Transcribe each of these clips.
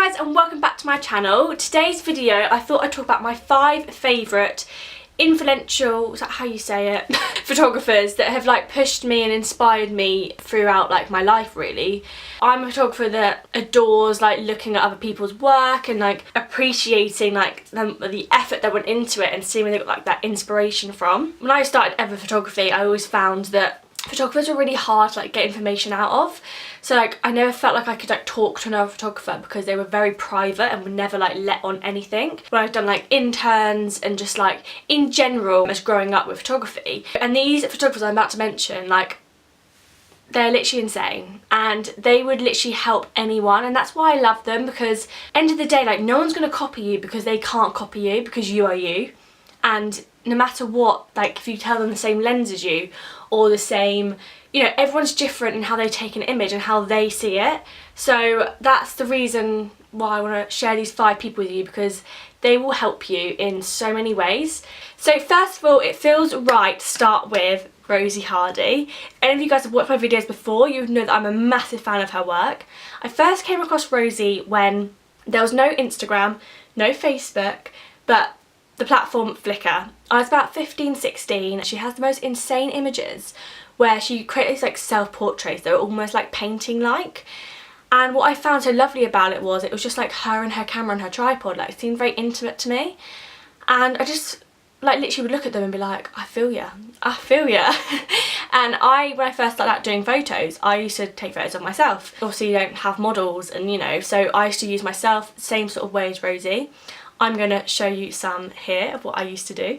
guys, and welcome back to my channel. Today's video, I thought I'd talk about my 5 favourite influential, is that how you say it, photographers that have like pushed me and inspired me throughout like my life really. I'm a photographer that adores like looking at other people's work and like appreciating like the effort that went into it and seeing where they got like that inspiration from. When I started ever photography, I always found that photographers were really hard to like get information out of. So like I never felt like I could like talk to another photographer because they were very private and would never like let on anything. When I've done like interns and just like in general as growing up with photography. And these photographers I'm about to mention, like they're literally insane and they would literally help anyone, and that's why I love them, because end of the day like no one's gonna copy you because they can't copy you, because you are you. And no matter what, like if you tell them the same lens as you or the same, you know, everyone's different in how they take an image and how they see it. So that's the reason why I want to share these 5 people with you, because they will help you in so many ways. So first of all, it feels right to start with Rosie Hardy. Any of you guys have watched my videos before, you would know that I'm a massive fan of her work. I first came across Rosie when there was no Instagram, no Facebook, but the platform Flickr. I was about 15, 16. She has the most insane images where she creates like self-portraits that are almost like painting-like. And what I found so lovely about it was just like her and her camera and her tripod. Like it seemed very intimate to me. And I just like literally would look at them and be like, I feel ya, I feel ya. And when I first started out doing photos, I used to take photos of myself. Obviously you don't have models and you know, so I used to use myself, same sort of way as Rosie. I'm going to show you some here of what I used to do.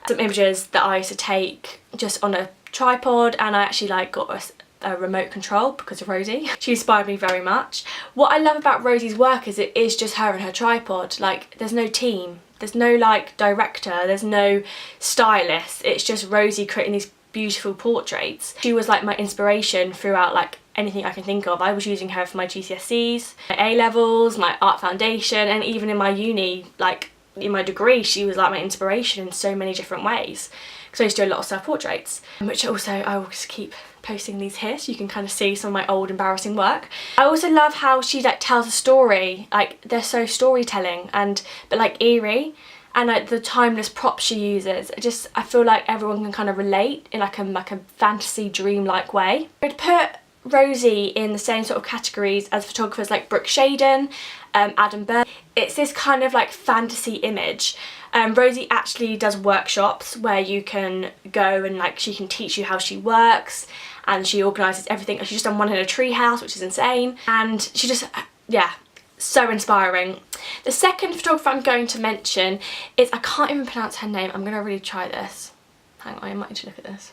Some images that I used to take just on a tripod, and I actually like got a remote control because of Rosie. She inspired me very much. What I love about Rosie's work is it is just her and her tripod. Like there's no team, there's no like director, there's no stylist. It's just Rosie creating these beautiful portraits. She was like my inspiration throughout like anything I can think of. I was using her for my GCSEs, my A-levels, my art foundation, and even in my uni, like in my degree, she was like my inspiration in so many different ways. Because I used to do a lot of self-portraits, which also I will just keep posting these here so you can kind of see some of my old embarrassing work. I also love how she like tells a story, like they're so storytelling but like eerie, and like the timeless props she uses. I feel like everyone can kind of relate in like a fantasy dream-like way. I'd put Rosie in the same sort of categories as photographers like Brooke Shaden, Adam Bird. It's this kind of like fantasy image. Rosie actually does workshops where you can go and like she can teach you how she works, and she organises everything. She's just done one in a tree house, which is insane, and she just, yeah, so inspiring. The second photographer I'm going to mention is, I can't even pronounce her name. I'm going to really try this. Hang on, I might need to look at this.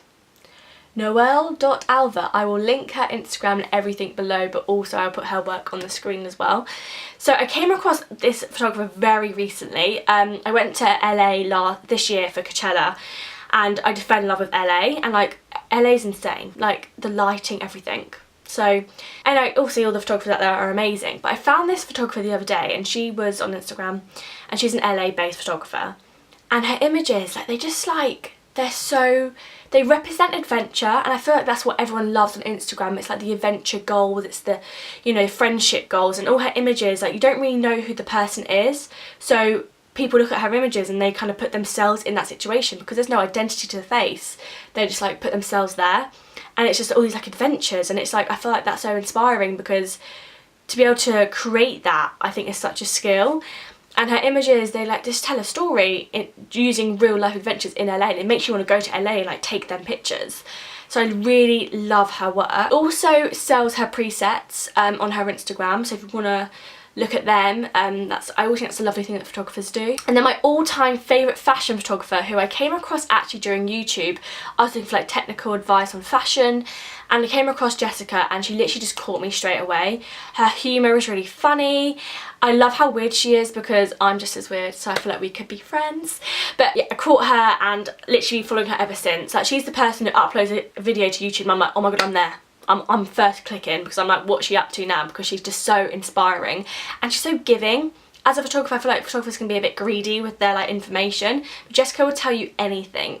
Noel Alva. I will link her Instagram and everything below, but also I'll put her work on the screen as well. So I came across this photographer very recently. I went to LA this year for Coachella, and I just fell in love with LA, and like LA's insane, like the lighting, everything. So, and also all the photographers out there are amazing, but I found this photographer the other day, and she was on Instagram, and she's an LA based photographer, and her images, like they represent adventure, and I feel like that's what everyone loves on Instagram. It's like the adventure goals, it's the, you know, friendship goals, and all her images, like you don't really know who the person is, so people look at her images and they kind of put themselves in that situation because there's no identity to the face. They just like put themselves there, and it's just all these like adventures, and it's like I feel like that's so inspiring, because to be able to create that, I think, is such a skill. And her images, they like just tell a story using real life adventures in LA, and it makes you want to go to LA and like take them pictures. So I really love her work. Also sells her presets on her Instagram, so if you want to look at them, I always think that's a lovely thing that photographers do. And then my all-time favourite fashion photographer, who I came across actually during YouTube. I was looking for like technical advice on fashion, and I came across Jessica, and she literally just caught me straight away. Her humour is really funny. I love how weird she is, because I'm just as weird, so I feel like we could be friends. But yeah, I caught her and literally following her ever since. Like she's the person who uploads a video to YouTube and I'm like, oh my god, I'm there. I'm first clicking, because I'm like, what's she up to now? Because she's just so inspiring and she's so giving. As a photographer, I feel like photographers can be a bit greedy with their like information, but Jessica will tell you anything,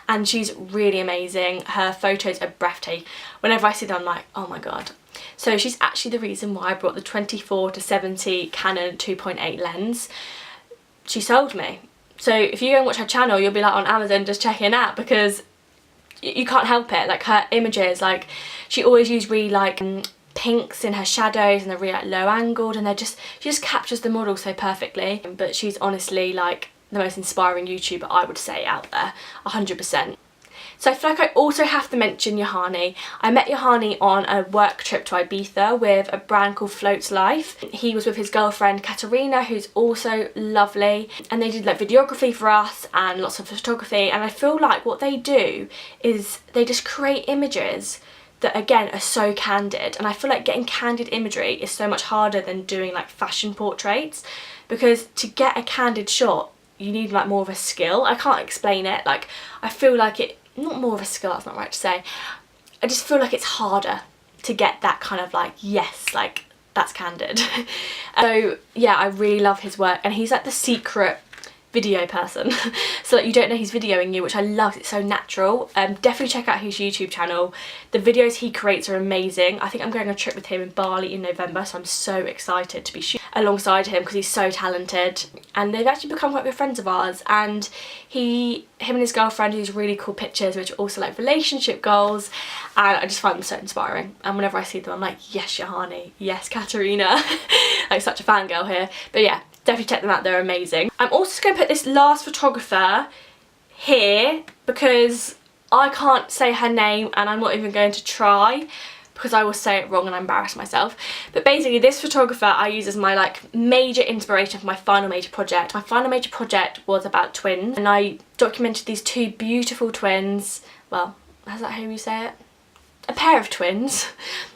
and she's really amazing. Her photos are breathtaking. Whenever I see them, I'm like, oh my god. So she's actually the reason why I brought the 24-70 Canon 2.8 lens. She sold me. So if you go and watch her channel, you'll be like on Amazon just checking it out, because you can't help it. Like her images, like she always used really like pinks in her shadows, and they're really like low angled, and she just captures the model so perfectly. But she's honestly like the most inspiring YouTuber, I would say, out there, 100%. So I feel like I also have to mention Juhani. I met Juhani on a work trip to Ibiza with a brand called Floats Life. He was with his girlfriend Katerina, who's also lovely, and they did like videography for us and lots of photography. And I feel like what they do is they just create images that again are so candid, and I feel like getting candid imagery is so much harder than doing like fashion portraits, because to get a candid shot you need like more of a skill. I can't explain it. Like I feel like not more of a skill, that's not right to say. I just feel like it's harder to get that kind of like, yes, like that's candid. So yeah, I really love his work, and he's like the secret video person. So like you don't know he's videoing you, which I love. It's so natural. Definitely check out his YouTube channel. The videos he creates are amazing. I think I'm going on a trip with him in Bali in November, so I'm so excited to be shooting alongside him because he's so talented, and they've actually become quite good friends of ours. And him and his girlfriend do these really cool pictures which are also like relationship goals, and I just find them so inspiring. And whenever I see them I'm like, yes Juhani, yes Katerina. Like such a fangirl here. But yeah, definitely check them out, they're amazing. I'm also going to put this last photographer here because I can't say her name, and I'm not even going to try because I will say it wrong and I embarrass myself. But basically this photographer I use as my like major inspiration for my final major project. My final major project was about twins, and I documented these two beautiful twins. Well, is that how you say it? A pair of twins.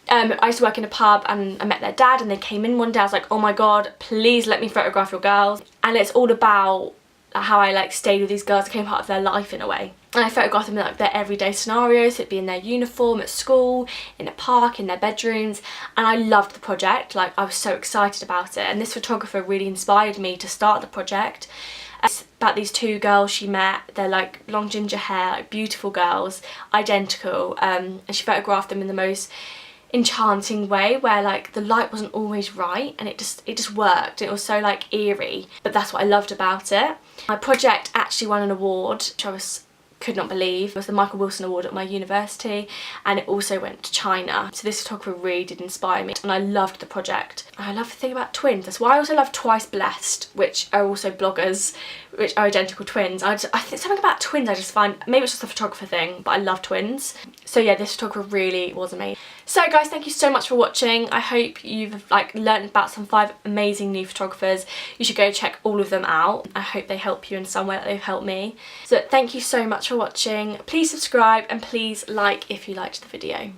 I used to work in a pub and I met their dad, and they came in one day. I was like, oh my god, please let me photograph your girls. And it's all about how I like stayed with these girls, became part of their life in a way. And I photographed them in like their everyday scenarios. So it'd be in their uniform, at school, in a park, in their bedrooms, and I loved the project. Like I was so excited about it, and this photographer really inspired me to start the project. It's about these two girls she met. They're like long ginger hair, like beautiful girls, identical, and she photographed them in the most enchanting way, where like the light wasn't always right, and it just worked. It was so like eerie, but that's what I loved about it. My project actually won an award, which I could not believe. It was the Michael Wilson Award at my university, and it also went to China. So this photographer really did inspire me, and I loved the project. And I love the thing about twins. That's why I also love Twice Blessed, which are also bloggers, which are identical twins. I think something about twins I just find, maybe it's just a photographer thing, but I love twins. So yeah, this photographer really was amazing. So guys, thank you so much for watching. I hope you've like learned about some 5 amazing new photographers. You should go check all of them out. I hope they help you in some way that they've helped me. So thank you so much for watching. Please subscribe and please like if you liked the video.